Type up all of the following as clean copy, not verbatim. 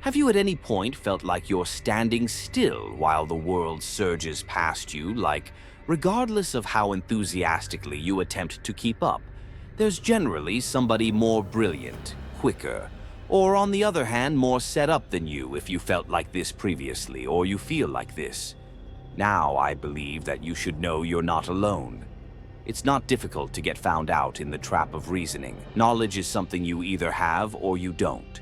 Have you at any point felt like you're standing still while the world surges past you, like, regardless of how enthusiastically you attempt to keep up, there's generally somebody more brilliant, quicker, or on the other hand, more set up than you if you felt like this previously or you feel like this? Now I believe that you should know you're not alone. It's not difficult to get found out in the trap of reasoning. Knowledge is something you either have or you don't.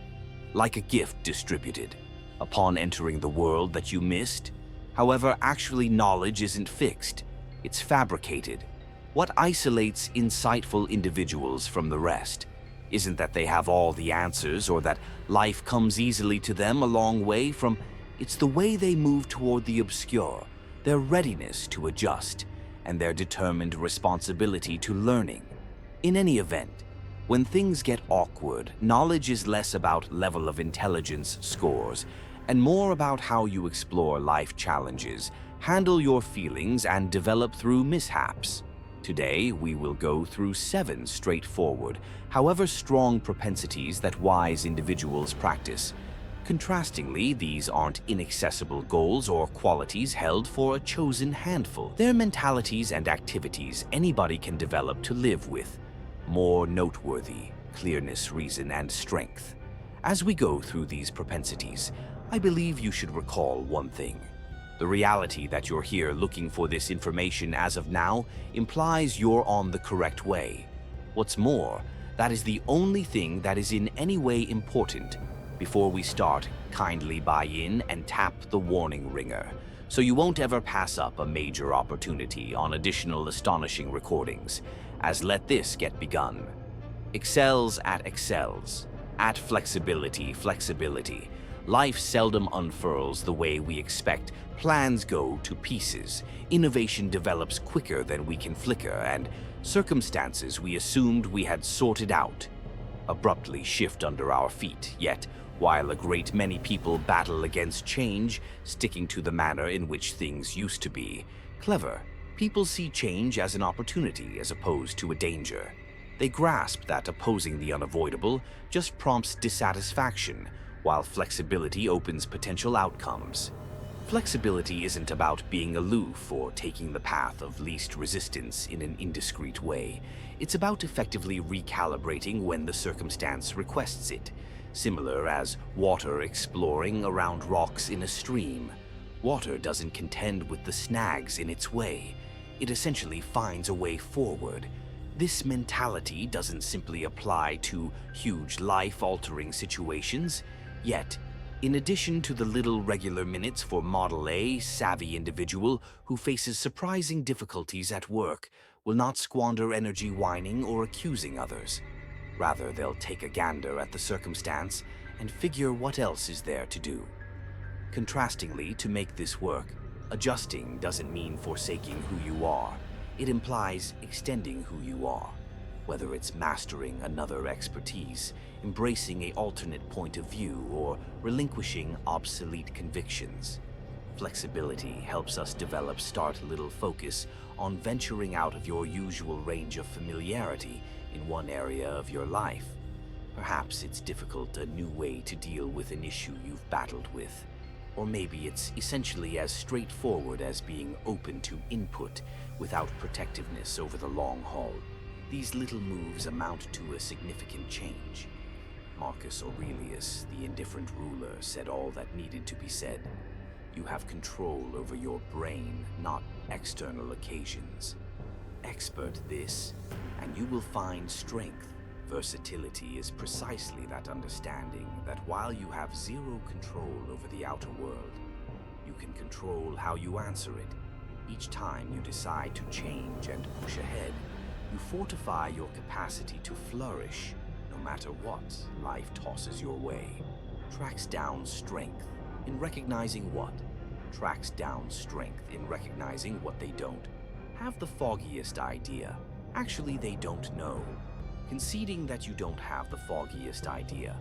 Like a gift distributed upon entering the world that you missed. However, actually knowledge isn't fixed. It's fabricated. What isolates insightful individuals from the rest isn't that they have all the answers or that life comes easily to them a long way from. It's the way they move toward the obscure, their readiness to adjust, and their determined responsibility to learning. In any event, when things get awkward, knowledge is less about level of intelligence scores and more about how you explore life challenges, handle your feelings, and develop through mishaps. Today, we will go through 7 straightforward, however strong propensities that wise individuals practice. Contrastingly, these aren't inaccessible goals or qualities held for a chosen handful. They're mentalities and activities anybody can develop to live with. More noteworthy, clearness, reason, and strength. As we go through these propensities, I believe you should recall one thing. The reality that you're here looking for this information as of now implies you're on the correct way. What's more, that is the only thing that is in any way important. Before we start, kindly buy in and tap the warning ringer, so you won't ever pass up a major opportunity on additional astonishing recordings, as let this get begun. Excels. At flexibility. Life seldom unfurls the way we expect. Plans go to pieces. Innovation develops quicker than we can flicker, and circumstances we assumed we had sorted out abruptly shift under our feet. Yet, while a great many people battle against change, sticking to the manner in which things used to be, clever people see change as an opportunity as opposed to a danger. They grasp that opposing the unavoidable just prompts dissatisfaction, while flexibility opens potential outcomes. Flexibility isn't about being aloof or taking the path of least resistance in an indiscreet way. It's about effectively recalibrating when the circumstance requests it, similar as water exploring around rocks in a stream. Water doesn't contend with the snags in its way. It essentially finds a way forward. This mentality doesn't simply apply to huge life-altering situations. Yet, in addition to the little regular minutes for Model A, savvy individual who faces surprising difficulties at work will not squander energy whining or accusing others. Rather, they'll take a gander at the circumstance and figure what else is there to do. Contrastingly, to make this work, adjusting doesn't mean forsaking who you are. It implies extending who you are, whether it's mastering another expertise, embracing an alternate point of view, or relinquishing obsolete convictions. Flexibility helps us start little focus on venturing out of your usual range of familiarity in one area of your life. Perhaps it's difficult, a new way to deal with an issue you've battled with. Or maybe it's essentially as straightforward as being open to input without protectiveness over the long haul. These little moves amount to a significant change. Marcus Aurelius, the indifferent ruler, said all that needed to be said. You have control over your brain, not external occasions. Expert this, and you will find strength. Versatility is precisely that understanding that while you have zero control over the outer world, you can control how you answer it. Each time you decide to change and push ahead, you fortify your capacity to flourish, no matter what life tosses your way. Tracks down strength in recognizing what? Tracks down strength in recognizing what they don't have the foggiest idea. Actually, they don't know. Conceding that you don't have the foggiest idea.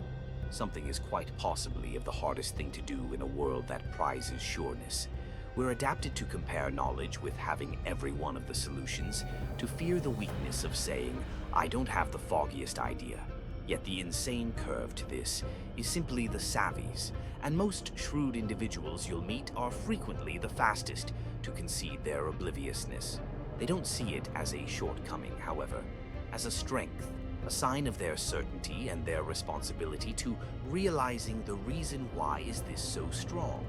Something is quite possibly of the hardest thing to do in a world that prizes sureness. We're adapted to compare knowledge with having every one of the solutions, to fear the weakness of saying, I don't have the foggiest idea. Yet the insane curve to this is simply the savvy's, and most shrewd individuals you'll meet are frequently the fastest to concede their obliviousness. They don't see it as a shortcoming, however, as a strength, a sign of their certainty and their responsibility to realizing the reason why is this so strong.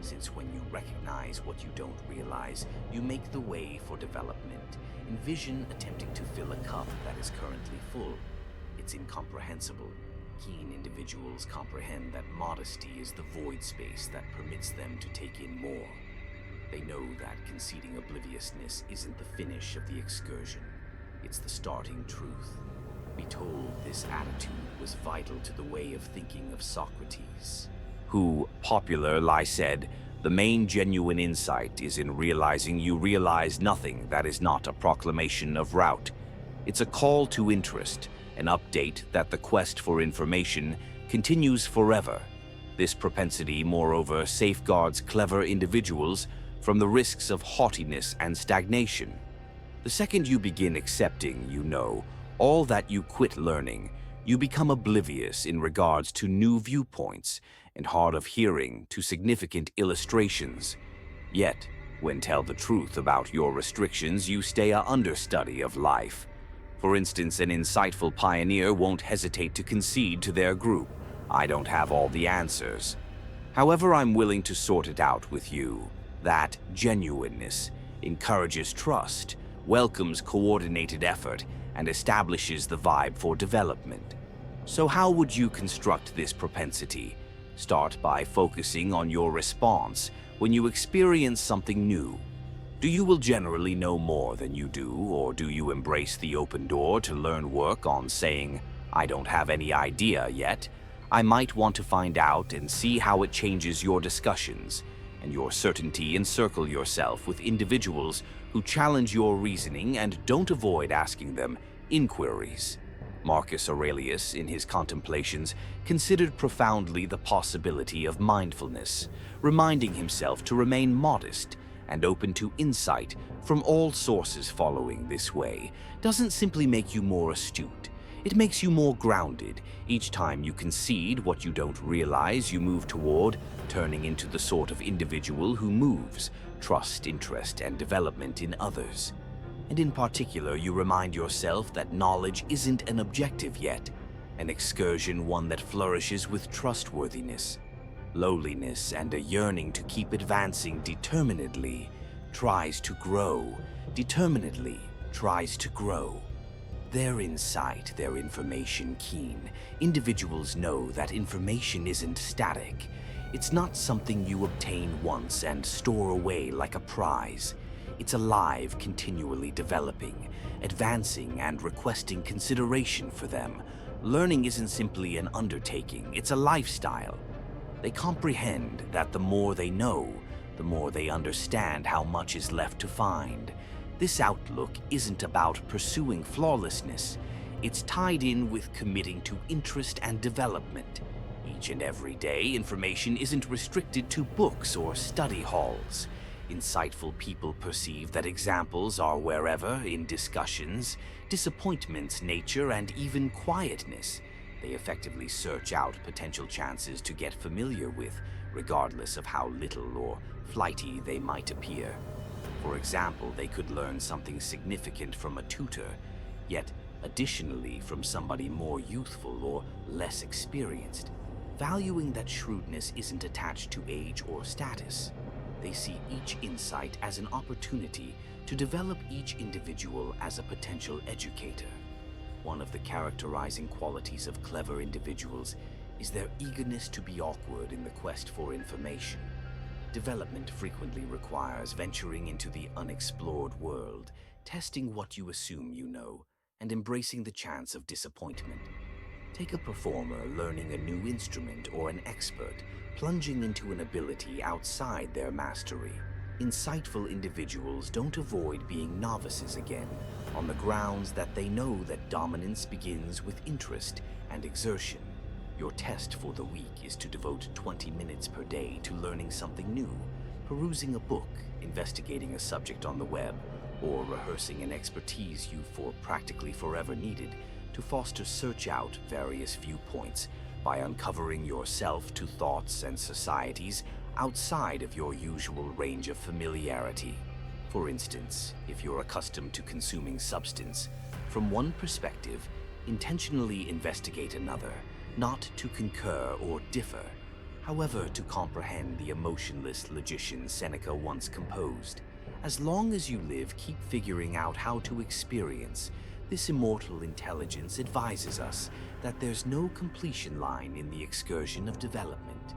Since when you recognize what you don't realize, you make the way for development. Envision attempting to fill a cup that is currently full. It's incomprehensible. Keen individuals comprehend that modesty is the void space that permits them to take in more. They know that conceding obliviousness isn't the finish of the excursion. It's the starting truth. Be told this attitude was vital to the way of thinking of Socrates, who, popular said, the main genuine insight is in realizing you realize nothing that is not a proclamation of route. It's a call to interest, an update that the quest for information continues forever. This propensity, moreover, safeguards clever individuals from the risks of haughtiness and stagnation. The second you begin accepting, all that you quit learning, you become oblivious in regards to new viewpoints and hard of hearing to significant illustrations. Yet, when tell the truth about your restrictions, you stay a understudy of life. For instance, an insightful pioneer won't hesitate to concede to their group, "I don't have all the answers." However, I'm willing to sort it out with you. That genuineness encourages trust, welcomes coordinated effort, and establishes the vibe for development. So how would you construct this propensity? Start by focusing on your response when you experience something new. Do you will generally know more than you do, or do you embrace the open door to learn work on saying, "I don't have any idea yet. I might want to find out," and see how it changes your discussions and your certainty? Encircle yourself with individuals who challenge your reasoning and don't avoid asking them inquiries. Marcus Aurelius, in his Contemplations, considered profoundly the possibility of mindfulness, reminding himself to remain modest and open to insight from all sources. Following this way doesn't simply make you more astute. It makes you more grounded. Each time you concede what you don't realize, you move toward turning into the sort of individual who moves trust, interest, and development in others. And in particular, you remind yourself that knowledge isn't an objective yet, an excursion, one that flourishes with trustworthiness, lowliness, and a yearning to keep advancing determinedly, tries to grow, Their insight, their information keen. Individuals know that information isn't static. It's not something you obtain once and store away like a prize. It's alive, continually developing, advancing, and requesting consideration for them. Learning isn't simply an undertaking, it's a lifestyle. They comprehend that the more they know, the more they understand how much is left to find. This outlook isn't about pursuing flawlessness. It's tied in with committing to interest and development. Each and every day, information isn't restricted to books or study halls. Insightful people perceive that examples are wherever, in discussions, disappointments, nature, and even quietness. They effectively search out potential chances to get familiar with, regardless of how little or flighty they might appear. For example, they could learn something significant from a tutor, yet additionally from somebody more youthful or less experienced. Valuing that shrewdness isn't attached to age or status. They see each insight as an opportunity to develop each individual as a potential educator. One of the characterizing qualities of clever individuals is their eagerness to be awkward in the quest for information. Development frequently requires venturing into the unexplored world, testing what you assume you know, and embracing the chance of disappointment. Take a performer learning a new instrument or an expert plunging into an ability outside their mastery. Insightful individuals don't avoid being novices again, on the grounds that they know that dominance begins with interest and exertion. Your test for the week is to devote 20 minutes per day to learning something new, perusing a book, investigating a subject on the web, or rehearsing an expertise you for practically forever needed. to foster search out various viewpoints by uncovering yourself to thoughts and societies outside of your usual range of familiarity. For instance, if you're accustomed to consuming substance, from one perspective, intentionally investigate another, not to concur or differ, however, to comprehend the emotionless logician Seneca once composed. As long as you live, keep figuring out how to experience. This immortal intelligence advises us that there's no completion line in the excursion of development.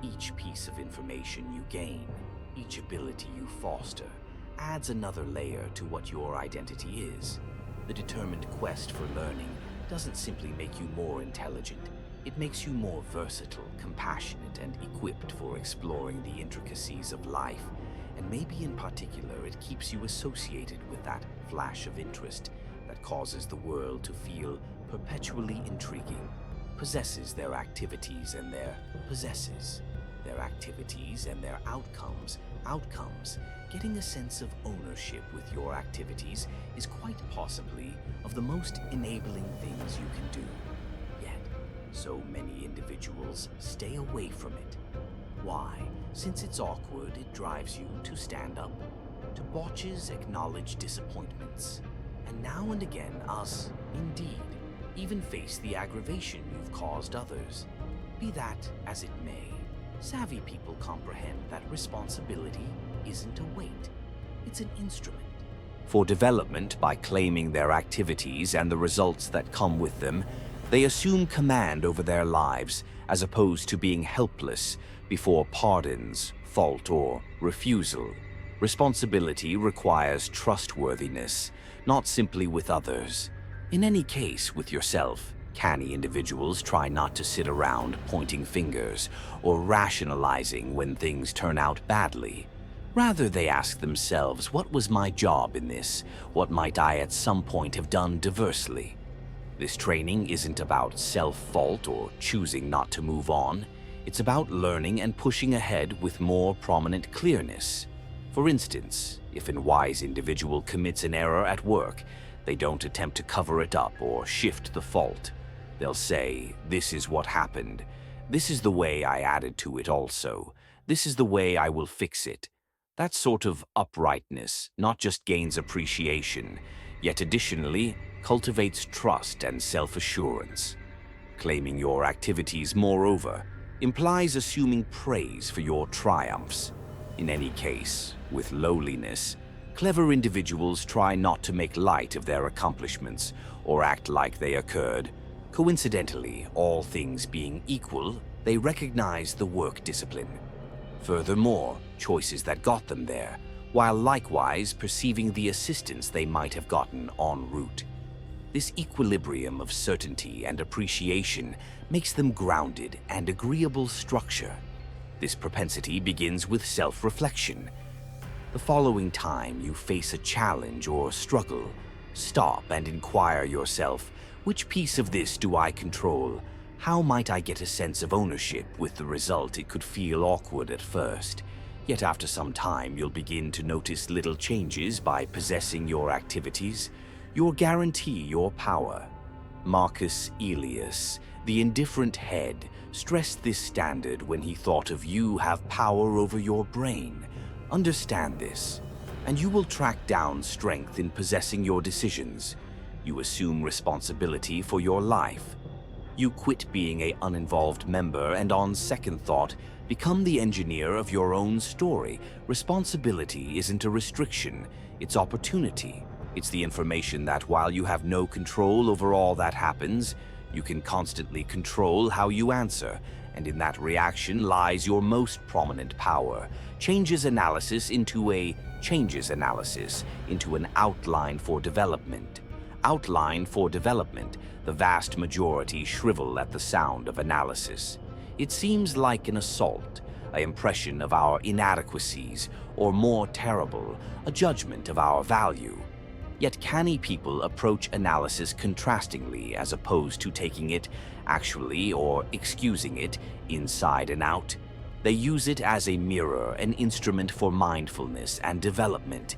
Each piece of information you gain, each ability you foster, adds another layer to what your identity is. The determined quest for learning doesn't simply make you more intelligent. It makes you more versatile, compassionate, and equipped for exploring the intricacies of life. And maybe in particular, it keeps you associated with that flash of interest that causes the world to feel perpetually intriguing. Possesses their activities and their possesses. Their activities and their outcomes. Getting a sense of ownership with your activities is quite possibly of the most enabling things you can do. Yet, so many individuals stay away from it. Why? Since it's awkward, it drives you to stand up, to botches acknowledge disappointments, and now and again us, indeed, even face the aggravation you've caused others. Be that as it may, savvy people comprehend that responsibility isn't a weight, it's an instrument. For development, by claiming their activities and the results that come with them, they assume command over their lives as opposed to being helpless before pardons, fault, or refusal. Responsibility requires trustworthiness, not simply with others. In any case, with yourself. Canny individuals try not to sit around pointing fingers or rationalizing when things turn out badly. Rather, they ask themselves, what was my job in this? What might I at some point have done diversely? This training isn't about self-fault or choosing not to move on. It's about learning and pushing ahead with more prominent clearness. For instance, if a wise individual commits an error at work, they don't attempt to cover it up or shift the fault. They'll say, this is what happened. This is the way I added to it also. This is the way I will fix it. That sort of uprightness not just gains appreciation, yet additionally cultivates trust and self-assurance. Claiming your activities, moreover, implies assuming praise for your triumphs. In any case, with lowliness, clever individuals try not to make light of their accomplishments or act like they occurred. Coincidentally, all things being equal, they recognize the work discipline. Furthermore, choices that got them there, while likewise perceiving the assistance they might have gotten en route. This equilibrium of certainty and appreciation makes them grounded and agreeable structure. This propensity begins with self-reflection. The following time you face a challenge or struggle, stop and inquire yourself, which piece of this do I control? How might I get a sense of ownership with the result? It could feel awkward at first, yet after some time you'll begin to notice little changes by possessing your activities. You'll guarantee your power. Marcus Aurelius, the indifferent head, stressed this standard when he thought of you have power over your brain. Understand this, and you will track down strength in possessing your decisions. You assume responsibility for your life. You quit being an uninvolved member and on second thought, become the engineer of your own story. Responsibility isn't a restriction, it's opportunity. It's the information that while you have no control over all that happens, you can constantly control how you answer, and in that reaction lies your most prominent power. Changes analysis into an outline for development. Outline for development, the vast majority shrivel at the sound of analysis. It seems like an assault, an impression of our inadequacies, or more terrible, a judgment of our value. Yet canny people approach analysis contrastingly as opposed to taking it actually or excusing it inside and out. They use it as a mirror, an instrument for mindfulness and development.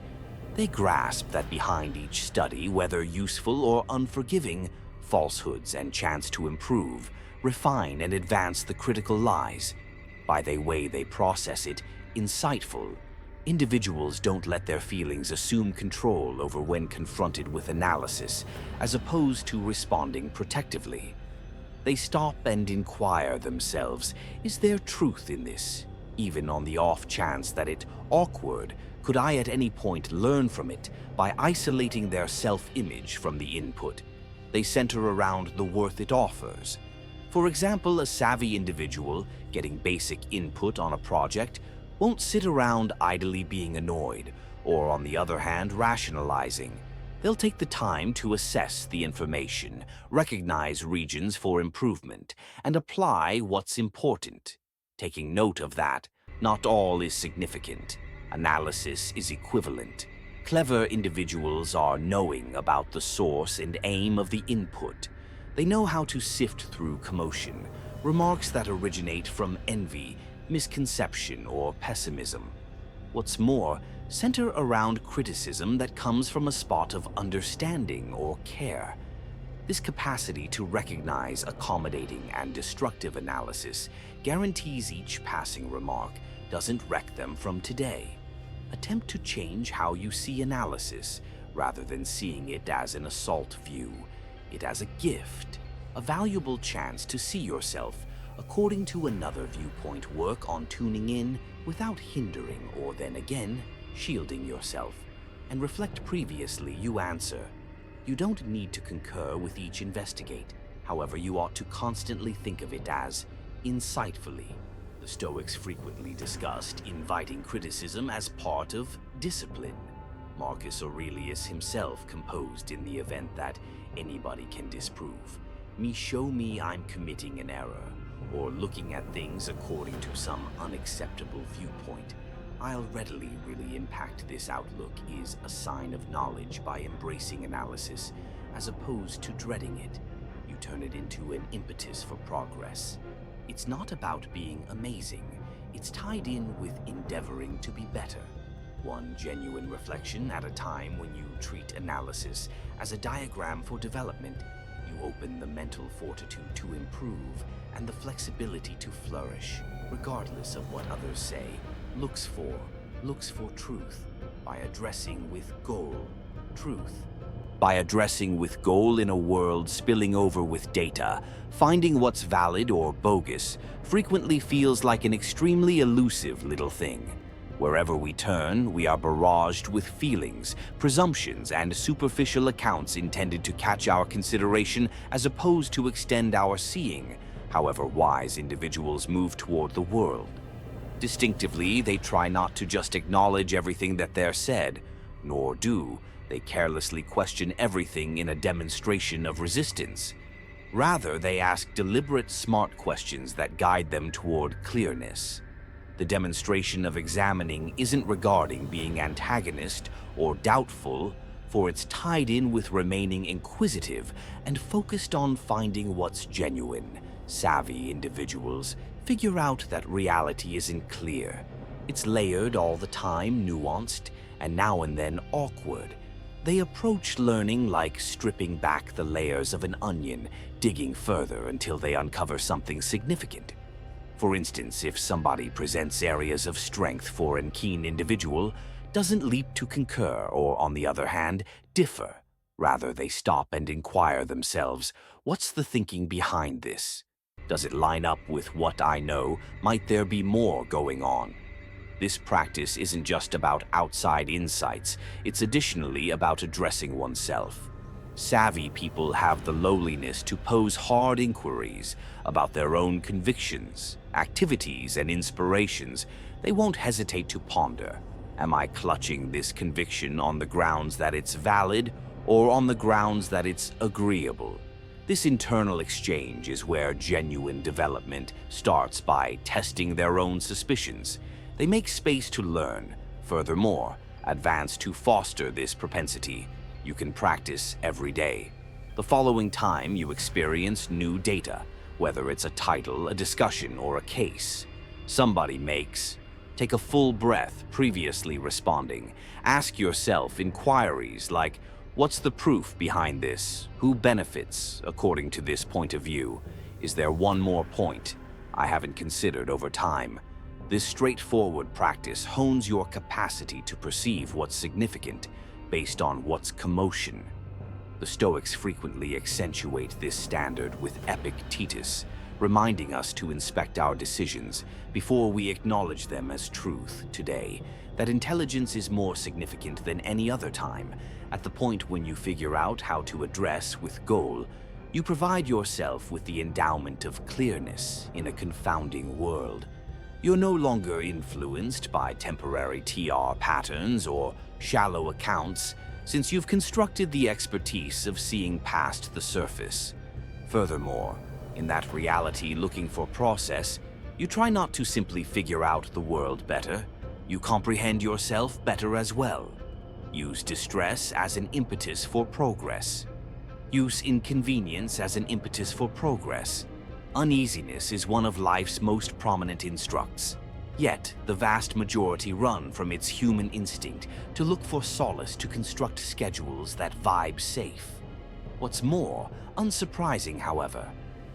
They grasp that behind each study, whether useful or unforgiving, falsehoods, and chance to improve, refine, and advance the critical lies. By the way they process it, insightful. Individuals don't let their feelings assume control over when confronted with analysis, as opposed to responding protectively. They stop and inquire themselves, is there truth in this? Even on the off chance that it's awkward, could I at any point learn from it by isolating their self-image from the input? They center around the worth it offers. For example, a savvy individual getting basic input on a project won't sit around idly being annoyed, or on the other hand, rationalizing. They'll take the time to assess the information, recognize regions for improvement, and apply what's important. Taking note of that, not all is significant. Analysis is equivalent. Clever individuals are knowing about the source and aim of the input. They know how to sift through commotion, remarks that originate from envy, misconception, or pessimism. What's more, center around criticism that comes from a spot of understanding or care. This capacity to recognize accommodating and destructive analysis guarantees each passing remark doesn't wreck them from today. Attempt to change how you see analysis, rather than seeing it as an assault view, it as a gift, a valuable chance to see yourself according to another viewpoint. Work on tuning in without hindering or then again shielding yourself, and reflect previously you answer. You don't need to concur with each investigate. However, you ought to constantly think of it as insightfully. The Stoics frequently discussed inviting criticism as part of discipline. Marcus Aurelius himself composed in the event that anybody can disprove. Me show me I'm committing an error, or looking at things according to some unacceptable viewpoint. I'll readily really impact this outlook is a sign of knowledge by embracing analysis, as opposed to dreading it. You turn it into an impetus for progress. It's not about being amazing. It's tied in with endeavoring to be better. One genuine reflection at a time. When you treat analysis as a diagram for development, you open the mental fortitude to improve and the flexibility to flourish, regardless of what others say. Looks for truth by addressing with goal. Truth by addressing with goal in a world spilling over with data. Finding what's valid or bogus frequently feels like an extremely elusive little thing. Wherever we turn, we are barraged with feelings, presumptions, and superficial accounts intended to catch our consideration as opposed to extend our seeing. However wise individuals move toward the world. Distinctively, they try not to just acknowledge everything that they're said, nor do they carelessly question everything in a demonstration of resistance. Rather, they ask deliberate, smart questions that guide them toward clearness. The demonstration of examining isn't regarding being antagonist or doubtful, for it's tied in with remaining inquisitive and focused on finding what's genuine. Savvy individuals figure out that reality isn't clear. It's layered all the time, nuanced, and now and then awkward. They approach learning like stripping back the layers of an onion, digging further until they uncover something significant. For instance, if somebody presents areas of strength for a keen individual, doesn't leap to concur or, on the other hand, differ. Rather, they stop and inquire themselves, what's the thinking behind this? Does it line up with what I know? Might there be more going on? This practice isn't just about outside insights, it's additionally about addressing oneself. Savvy people have the lowliness to pose hard inquiries about their own convictions, activities, and inspirations. They won't hesitate to ponder, am I clutching this conviction on the grounds that it's valid or on the grounds that it's agreeable? This internal exchange is where genuine development starts, by testing their own suspicions. They make space to learn. Furthermore, advance to foster this propensity. You can practice every day. The following time you experience new data, whether it's a title, a discussion, or a case somebody makes, take a full breath, previously responding. Ask yourself inquiries like, What's the proof behind this? Who benefits, according to this point of view? Is there one more point I haven't considered over time? This straightforward practice hones your capacity to perceive what's significant based on what's commotion. The Stoics frequently accentuate this standard with Epictetus, reminding us to inspect our decisions before we acknowledge them as truth today, that intelligence is more significant than any other time. At the point when you figure out how to address with goal, you provide yourself with the endowment of clearness in a confounding world. You're no longer influenced by temporary TR patterns or shallow accounts, since you've constructed the expertise of seeing past the surface. Furthermore, in that reality looking for process, you try not to simply figure out the world better, you comprehend yourself better as well. Use distress as an impetus for progress. Use inconvenience as an impetus for progress. Uneasiness is one of life's most prominent instructs. Yet, the vast majority run from its human instinct to look for solace to construct schedules that vibe safe. What's more, unsurprising however,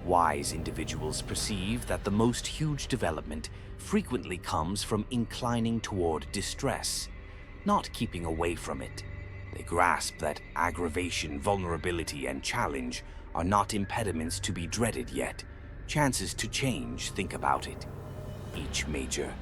wise individuals perceive that the most huge development frequently comes from inclining toward distress, not keeping away from it. They grasp that aggravation, vulnerability, and challenge are not impediments to be dreaded yet, chances to change. Think about it. Each major